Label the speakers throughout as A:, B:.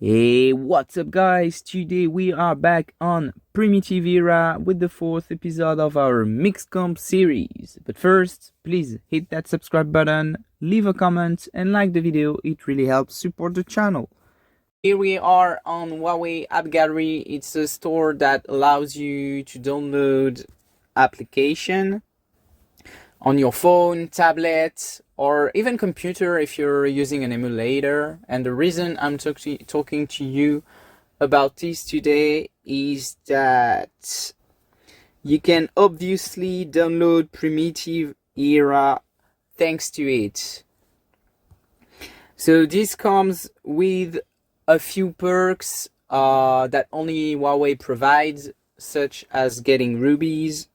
A: Hey, what's up guys? Today we are back on Primitive Era with the 4th episode of our Mixed Comp series. But first, please hit that subscribe button, leave a comment and like the video, it really helps support the channel. Here we are on Huawei AppGallery. It's a store that allows you to download application on your phone, tablet, or even computer if you're using an emulator. And the reason I'm talking to you about this today is that you can obviously download Primitive Era thanks to it. So this comes with a few perks that only Huawei provides, such as getting rubies.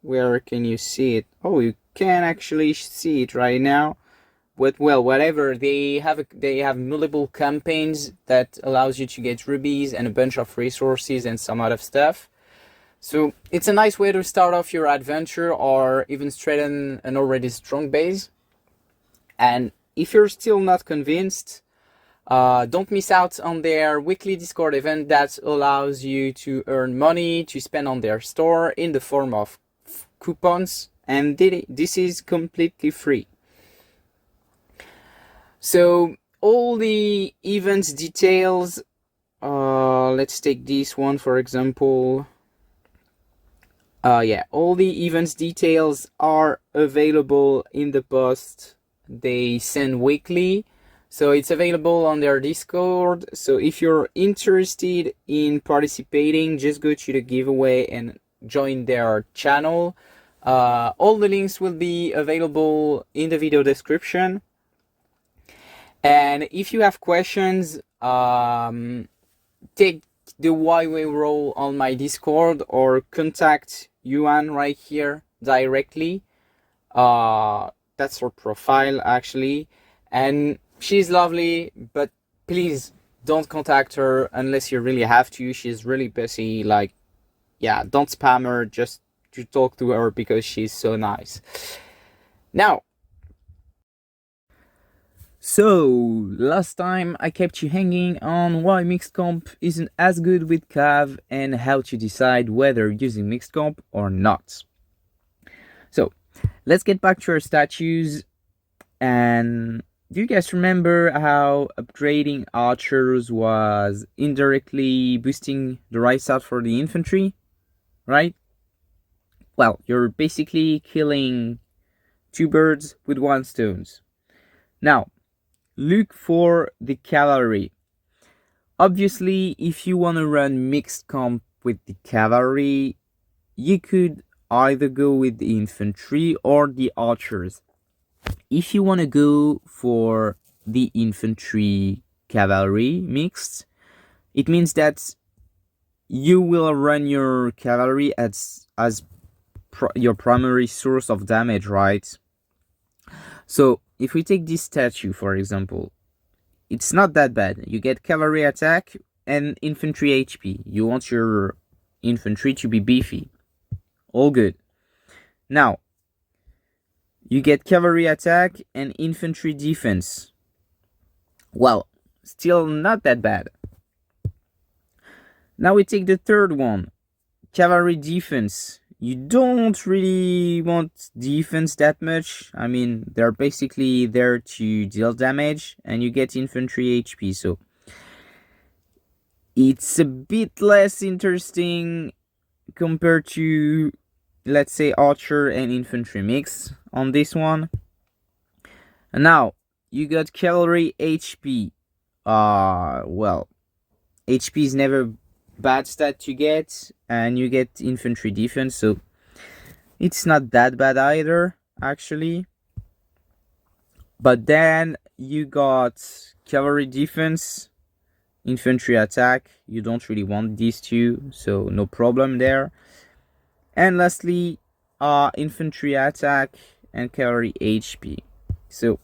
A: Where can you see it? Oh, you can actually see it right now. But well, whatever, they have multiple campaigns that allows you to get rubies and a bunch of resources and some other stuff. So it's a nice way to start off your adventure or even strengthen an already strong base. And if you're still not convinced, don't miss out on their weekly Discord event that allows you to earn money to spend on their store in the form of coupons, and this is completely free. So all the events details, let's take this one for example. All the events details are available in the post they send weekly. So it's available on their Discord. So if you're interested in participating, just go to the giveaway and join their channel. All the links will be available in the video description. And if you have questions, take the Huawei role on my Discord or contact Yuan right here directly. That's her profile actually, and she's lovely, but please don't contact her unless you really have to. She's really busy. Like, yeah, don't spam her just to talk to her because she's so nice. Now, so last time I kept you hanging on why mixed comp isn't as good with 𝐾𝐬 and how to decide whether using mixed comp or not. So let's get back to our statues. And do you guys remember how upgrading archers was indirectly boosting the right side for the infantry, right? Well, you're basically killing two birds with one stone. Now, look for the cavalry. Obviously, if you want to run mixed comp with the cavalry, you could either go with the infantry or the archers. If you want to go for the infantry cavalry mixed, it means that you will run your cavalry as your primary source of damage, right? So if we take this statue for example, it's not that bad. You get cavalry attack and infantry HP. You want your infantry to be beefy. All good. Now, you get cavalry attack and infantry defense. Well, still not that bad. Now we take the third one, cavalry defense. You don't really want defense that much. I mean, they're basically there to deal damage, and you get infantry HP, so it's a bit less interesting compared to, let's say, archer and infantry mix on this one. And now you got cavalry HP. Well, HP is never bad stat to get, and you get infantry defense, so it's not that bad either actually. But then you got cavalry defense, infantry attack. You don't really want these two, so no problem there. And lastly, infantry attack and cavalry HP. So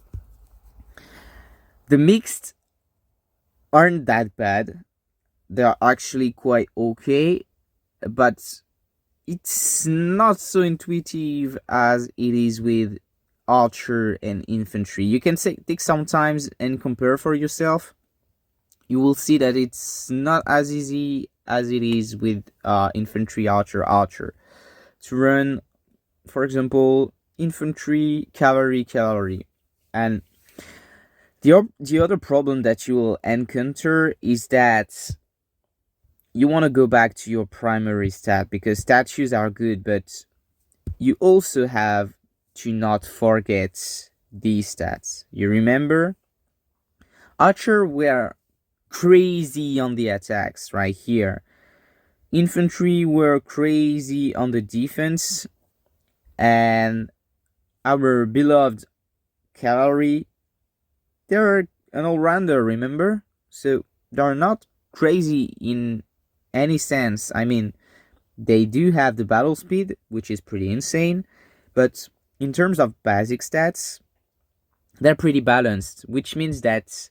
A: the mixed aren't that bad. They're actually quite okay, but it's not so intuitive as it is with archer and infantry. You can take some times and compare for yourself. you will see that it's not as easy as it is with infantry archer to run, for example, infantry cavalry. And the other problem that you will encounter is that you want to go back to your primary stat, because statues are good, but you also have to not forget these stats. You remember? Archer were crazy on the attacks right here. Infantry were crazy on the defense, and our beloved cavalry, they're an all-rounder, remember? So they're not crazy in any sense. I mean, they do have the battle speed, which is pretty insane, but in terms of basic stats, they're pretty balanced, which means that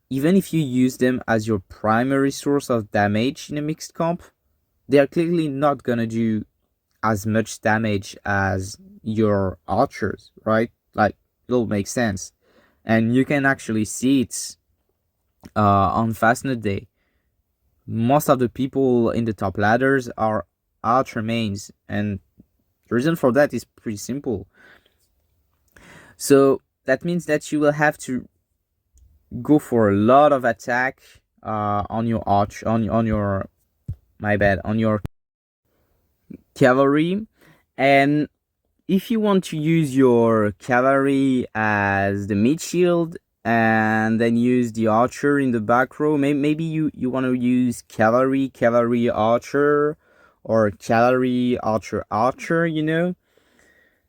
A: even if you use them as your primary source of damage in a mixed comp, they are clearly not gonna do as much damage as your archers, right? Like, it'll make sense. And you can actually see it on Fastnet Day. Most of the people in the top ladders are archer mains, and the reason for that is pretty simple. So that means that you will have to go for a lot of attack on your on your cavalry. And if you want to use your cavalry as the mid shield and then use the archer in the back row, maybe you want to use cavalry archer, or cavalry archer, you know,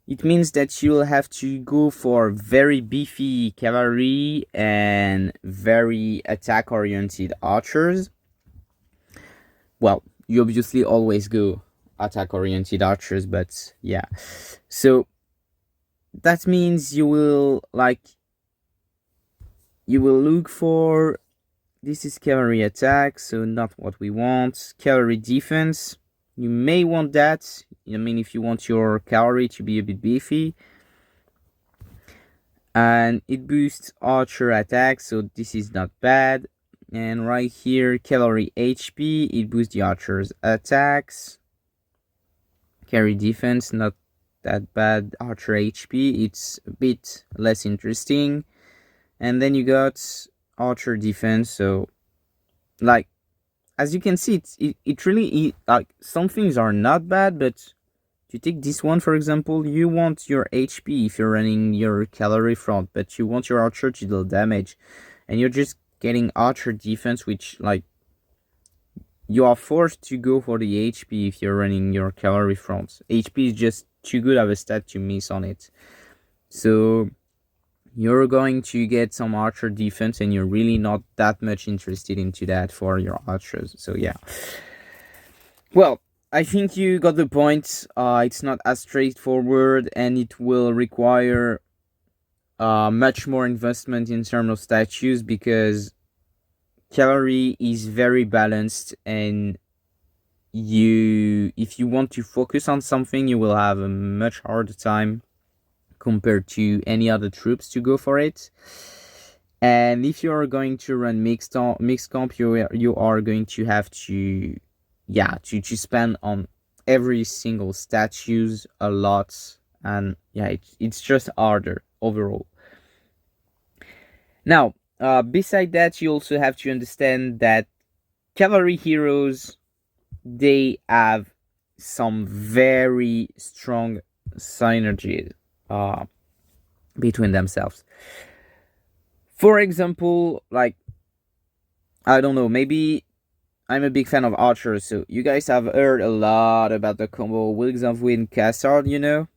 A: it means that you'll have to go for very beefy cavalry and very attack oriented archers. Well, you obviously always go attack oriented archers, but yeah. So that means you will look for, this is cavalry attack, so not what we want. Cavalry defense, you may want that. I mean, if you want your cavalry to be a bit beefy. And it boosts archer attack, so this is not bad. And right here, cavalry HP, it boosts the archer's attacks. Carry defense, not that bad. Archer HP, it's a bit less interesting. And then you got archer defense, so like, as you can see, it really, like, some things are not bad, but to take this one, for example, you want your HP if you're running your cavalry front, but you want your archer to deal damage, and you're just getting archer defense, which, like, you are forced to go for the HP if you're running your cavalry front. HP is just too good of a stat to miss on it. So you're going to get some archer defense, and you're really not that much interested into that for your archers. So yeah. Well, I think you got the point. It's not as straightforward, and it will require much more investment in terms of statues, because cavalry is very balanced, and if you want to focus on something, you will have a much harder time compared to any other troops to go for it. And if you are going to run mixed comp, you are going to have to spend on every single statues a lot, and yeah, it's just harder overall. Now, beside that, you also have to understand that cavalry heroes, they have some very strong synergies between themselves. For example, like, I don't know, maybe I'm a big fan of archers, so you guys have heard a lot about the combo Wings of Wind Cassard, you know?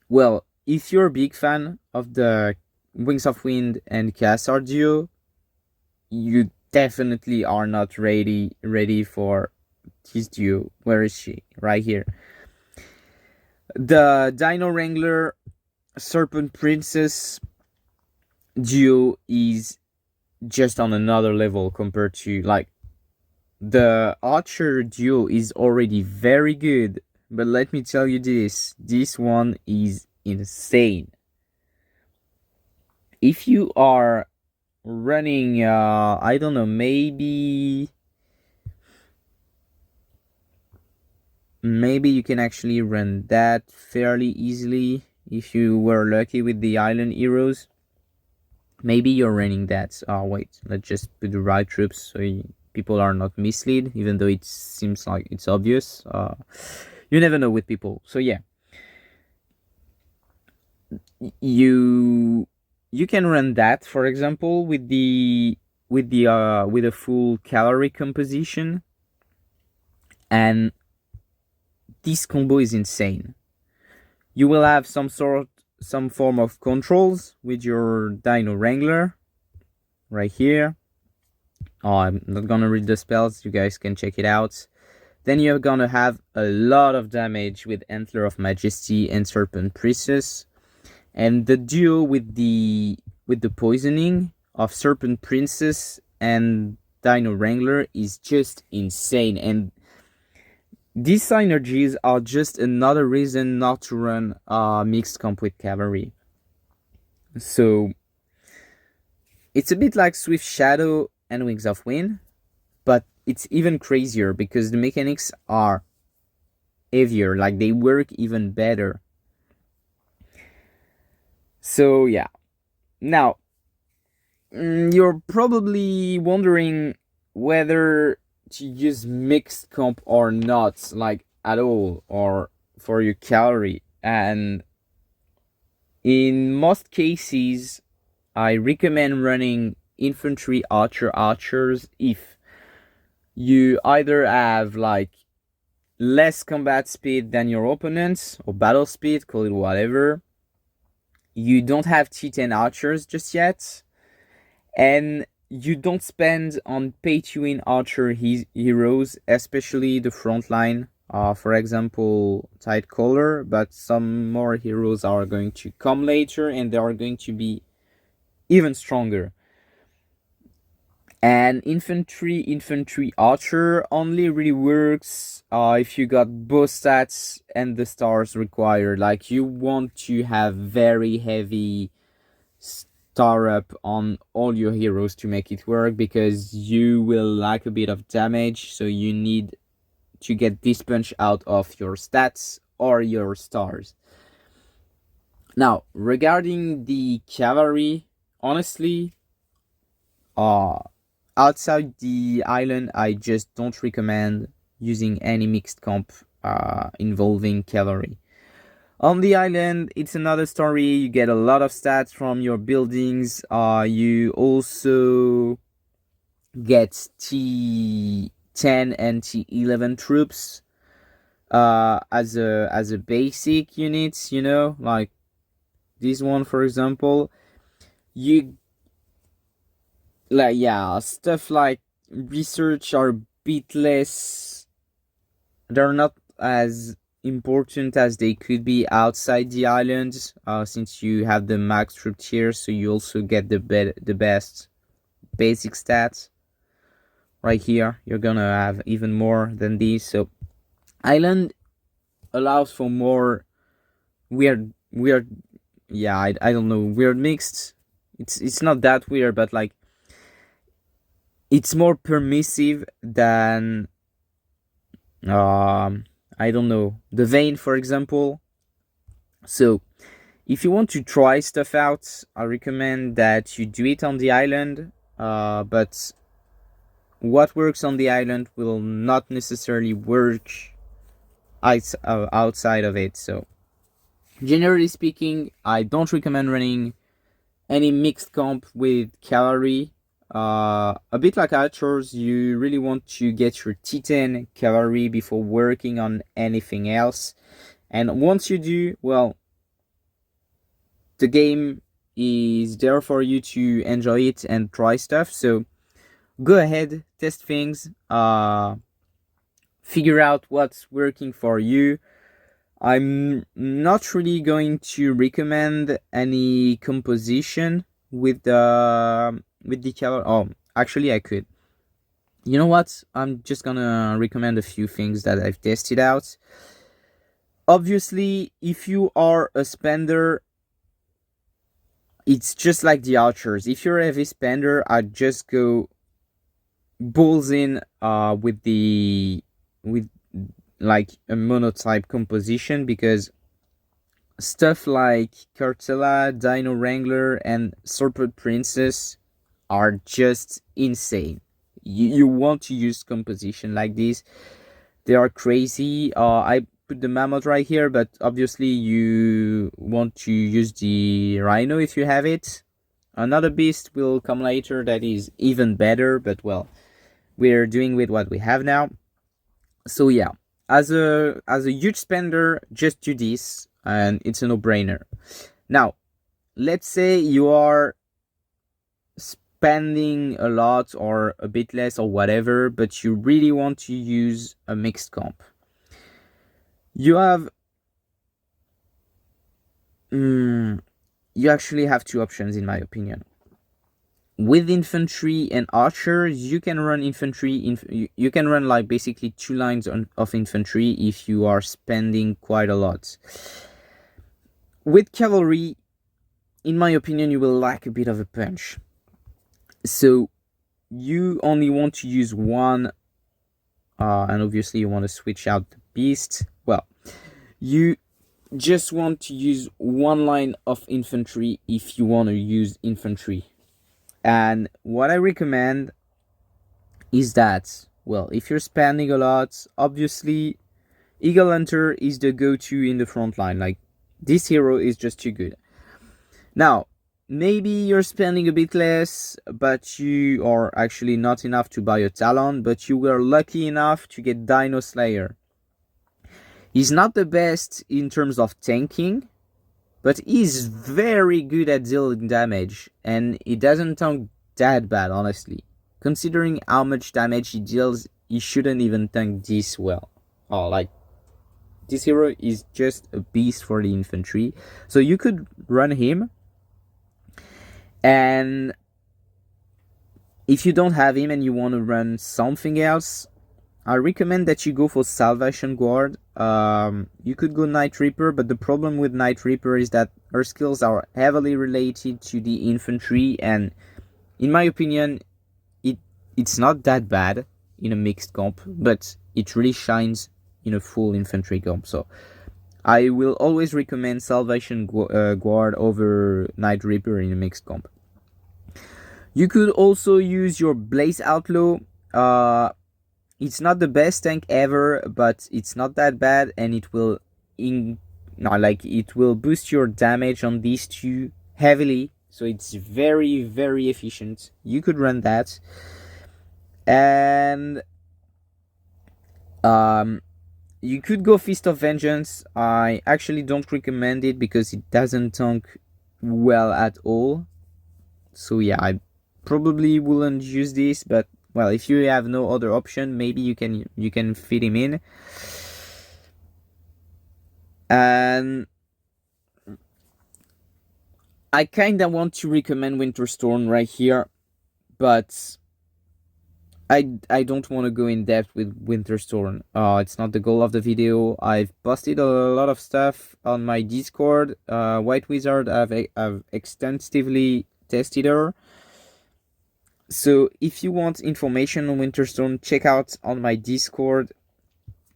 A: Well, if you're a big fan of the Wings of Wind and Cassard duo, you definitely are not ready for this duo. Where is she? Right here. The Dino Wrangler Serpent Princess duo is just on another level compared to, like, the archer duo is already very good, but let me tell you this one is insane. If you are running, I don't know, maybe you can actually run that fairly easily if you were lucky with the island heroes. Maybe you're running that. Wait, let's just put the right troops so people are not misled, even though it seems like it's obvious. You never know with people. So yeah, you can run that, for example, with a full calorie composition, and this combo is insane. You will have some form of controls with your Dino Wrangler right here. I'm not gonna read the spells, you guys can check it out. Then you're gonna have a lot of damage with Antler of Majesty and Serpent Princess. And the duo with the poisoning of Serpent Princess and Dino Wrangler is just insane. And these synergies are just another reason not to run mixed comp with cavalry. So it's a bit like Swift Shadow and Wings of Wind, but it's even crazier because the mechanics are heavier, like they work even better. So yeah, now you're probably wondering whether to use mixed comp or not, like at all, or for your calorie. And in most cases, I recommend running infantry archers if you either have like less combat speed than your opponents, or battle speed, call it whatever. You don't have T10 archers just yet, and you don't spend on pay-to-win archer heroes, especially the front line. For example, Tight Collar, but some more heroes are going to come later, and they are going to be even stronger. And infantry archer only really works if you got both stats and the stars required. Like, you want to have very heavy star up on all your heroes to make it work, because you will lack a bit of damage, so you need to get this punch out of your stats or your stars. Now, regarding the cavalry, honestly, outside the island, I just don't recommend using any mixed comp involving cavalry. On the island, it's another story. You get a lot of stats from your buildings. You also get T10 and T11 troops as a basic units, you know, like this one, for example. You stuff like research are a bit less, they're not as important as they could be outside the island, since you have the max troop tier, so you also get the best basic stats. Right here, you're gonna have even more than these. So island allows for more weird I don't know, weird mixed. It's not that weird, but like it's more permissive than I don't know, the vein, for example. So if you want to try stuff out, I recommend that you do it on the island, but what works on the island will not necessarily work outside of it. So generally speaking, I don't recommend running any mixed comp with cavalry. A bit like archers, you really want to get your T10 cavalry before working on anything else. And once you do, well, the game is there for you to enjoy it and try stuff. So go ahead, test things, figure out what's working for you. I'm not really going to recommend any composition with the cavalry. Oh, actually I could. You know what? I'm just gonna recommend a few things that I've tested out. Obviously, if you are a spender, it's just like the archers. If you're a heavy spender, I'd just go balls in with like a monotype composition, because stuff like Cartella, Dino Wrangler, and Serpent Princess are just insane. You want to use composition like this. They are crazy. I put the Mammoth right here, but obviously you want to use the Rhino if you have it. Another beast will come later that is even better, but well, we're doing with what we have now. So yeah, as a huge spender, just do this, and it's a no-brainer. Now, let's say you are spending a lot or a bit less or whatever, but you really want to use a mixed comp. You actually have two options, in my opinion. With infantry and archers, you can run infantry. You can run like basically 2 lines of infantry if you are spending quite a lot. With cavalry, in my opinion, you will lack a bit of a punch. So you only want to use one, and obviously you want to switch out the beast. Well, you just want to use 1 line of infantry if you want to use infantry. And what I recommend is that, well, if you're spending a lot, obviously Eagle Hunter is the go-to in the front line. Like, this hero is just too good. Now, maybe you're spending a bit less, but you are actually not enough to buy a Talon, but you were lucky enough to get Dino Slayer. He's not the best in terms of tanking, but he's very good at dealing damage, and it doesn't tank that bad, honestly. Considering how much damage he deals, he shouldn't even tank this well. Oh, like, this hero is just a beast for the infantry. So you could run him, and if you don't have him and you want to run something else, I recommend that you go for Salvation Guard. You could go Night Reaper, but the problem with Night Reaper is that her skills are heavily related to the infantry, and in my opinion, it's not that bad in a mixed comp, but it really shines in a full infantry comp. So I will always recommend Salvation Guard over Night Reaper in a mixed comp. You could also use your Blaze Outlaw. It's not the best tank ever, but it's not that bad, and it will it will boost your damage on these two heavily. So it's very, very efficient. You could run that. And you could go Feast of Vengeance. I actually don't recommend it because it doesn't tank well at all. So yeah, I probably wouldn't use this, but well, if you have no other option, maybe you can fit him in. And I kinda want to recommend Winterstorm right here, but I don't want to go in depth with Winterstorm. It's not the goal of the video. I've posted a lot of stuff on my Discord. White Wizard have extensively tested her. So if you want information on Winterstorm, check out on my Discord.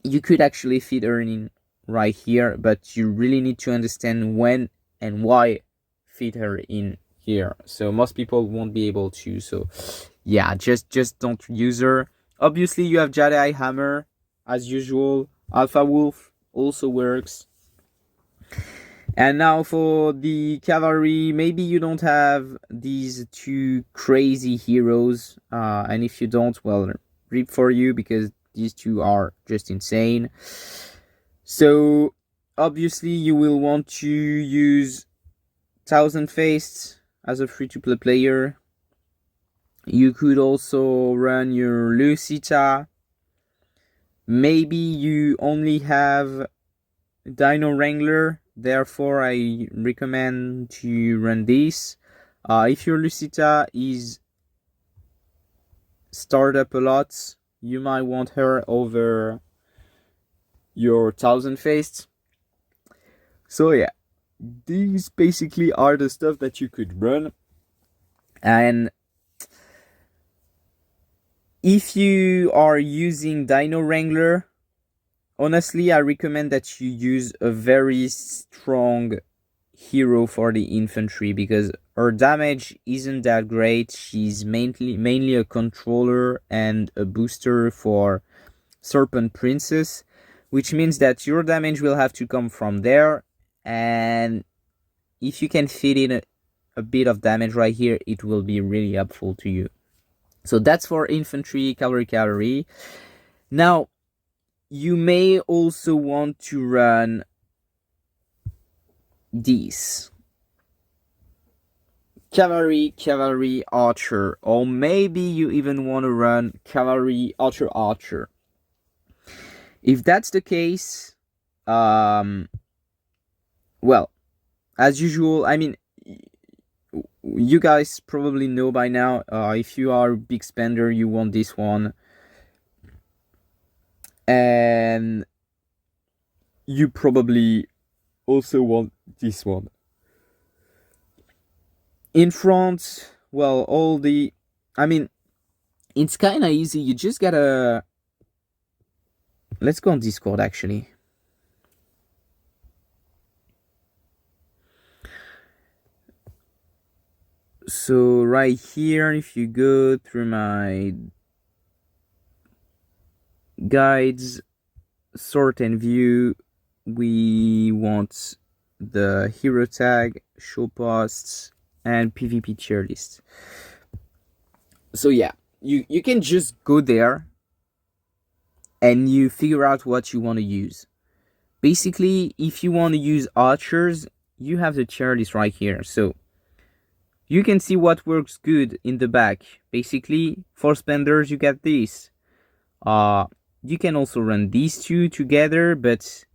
A: You could actually fit her in right here, but you really need to understand when and why fit her in here. So most people won't be able to. So yeah, just don't use her. Obviously, you have Jedi Hammer as usual. Alpha Wolf also works. And now for the cavalry, maybe you don't have these two crazy heroes. And if you don't, well, rip for you, because these two are just insane. So obviously you will want to use Thousand Faced as a free-to-play player. You could also run your Lucita. Maybe you only have Dino Wrangler, therefore I recommend to run this. If your Lucita is started up a lot, you might want her over your Thousand Faced. So yeah, these basically are the stuff that you could run. And if you are using Dino Wrangler, honestly, I recommend that you use a very strong hero for the infantry, because her damage isn't that great. She's mainly a controller and a booster for Serpent Princess, which means that your damage will have to come from there, and if you can fit in a bit of damage right here, it will be really helpful to you. So that's for infantry, cavalry. Now, you may also want to run these. Cavalry, archer, or maybe you even want to run cavalry, archer. If that's the case, well, as usual, I mean, you guys probably know by now, if you are a big spender, you want this one. And you probably also want this one. In front, well, I mean, it's kind of easy. You just gotta... Let's go on Discord, actually. So right here, if you go through my guides, sort and view, we want the hero tag, show posts, and PvP tier list. So yeah, you can just go there and you figure out what you want to use. Basically, if you want to use archers, you have the tier list right here. So you can see what works good in the back. Basically, for spenders, you get this. You can also run these two together, but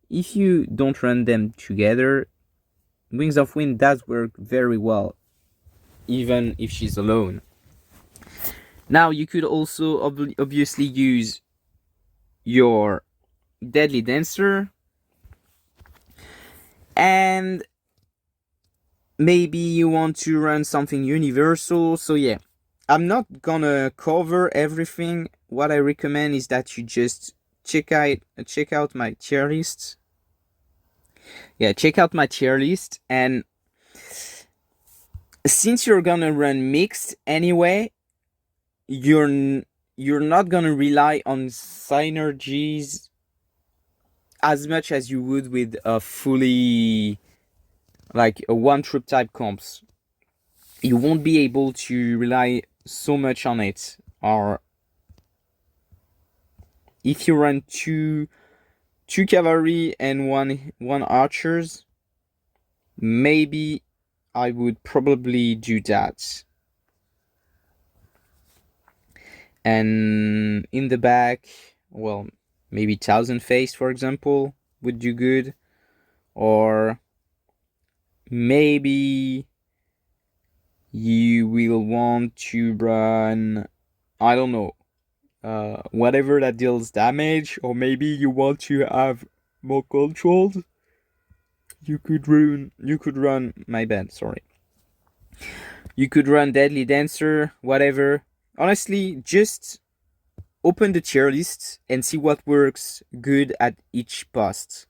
A: if you don't run them together, Wings of Wind does work very well, even if she's alone. Now, you could also obviously use your Deadly Dancer, and maybe you want to run something universal. So yeah, I'm not gonna cover everything. What I recommend is that you just check out my tier list. Yeah, check out my tier list, and since you're gonna run mixed anyway, you're not gonna rely on synergies as much as you would with a fully, like, a one troop type comps. You won't be able to rely so much on it. Or if you run two cavalry and one archers, maybe I would probably do that. And in the back, well, maybe Thousand Face, for example, would do good. Or maybe you will want to run, I don't know, whatever that deals damage. Or maybe you want to have more controls. You could run my bad, sorry. You could run Deadly Dancer, whatever. Honestly, just open the tier list and see what works good at each post.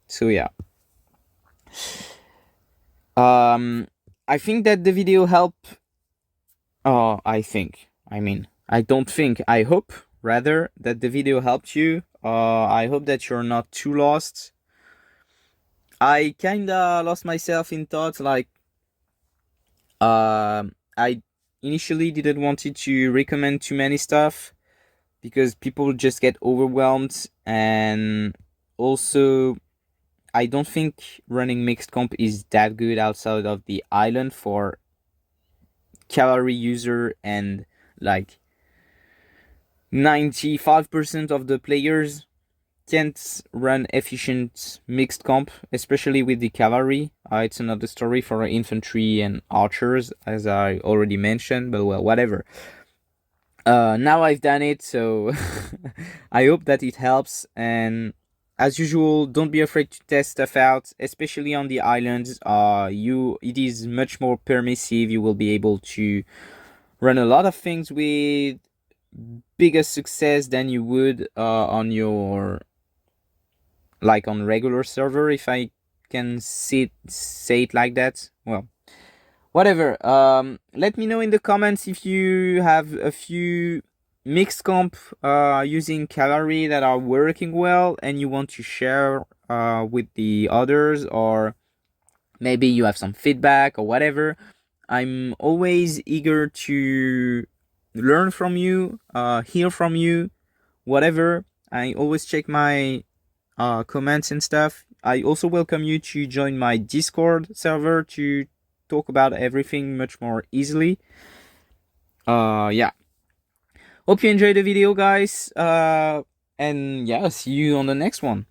A: So yeah. I think that the video helped. I hope rather that the video helped you. I hope that you're not too lost. I kinda lost myself in thoughts, like, I initially didn't want to recommend too many stuff because people just get overwhelmed, and also I don't think running mixed comp is that good outside of the island for cavalry user, and like 95% of the players can't run efficient mixed comp, especially with the cavalry. It's another story for infantry and archers, as I already mentioned, but well, whatever. Now I've done it, so I hope that it helps, and as usual, don't be afraid to test stuff out, especially on the islands. It is much more permissive. You will be able to run a lot of things with bigger success than you would on your, like, on regular server, if I can say it like that. Well, whatever. Let me know in the comments if you have a few mixed comp using 𝐒𝐿Lery that are working well and you want to share with the others, or maybe you have some feedback or whatever. I'm always eager to learn from you, hear from you, whatever. I always check my comments and stuff. I also welcome you to join my Discord server to talk about everything much more easily. Yeah. Hope you enjoyed the video, guys. And yeah, see you on the next one.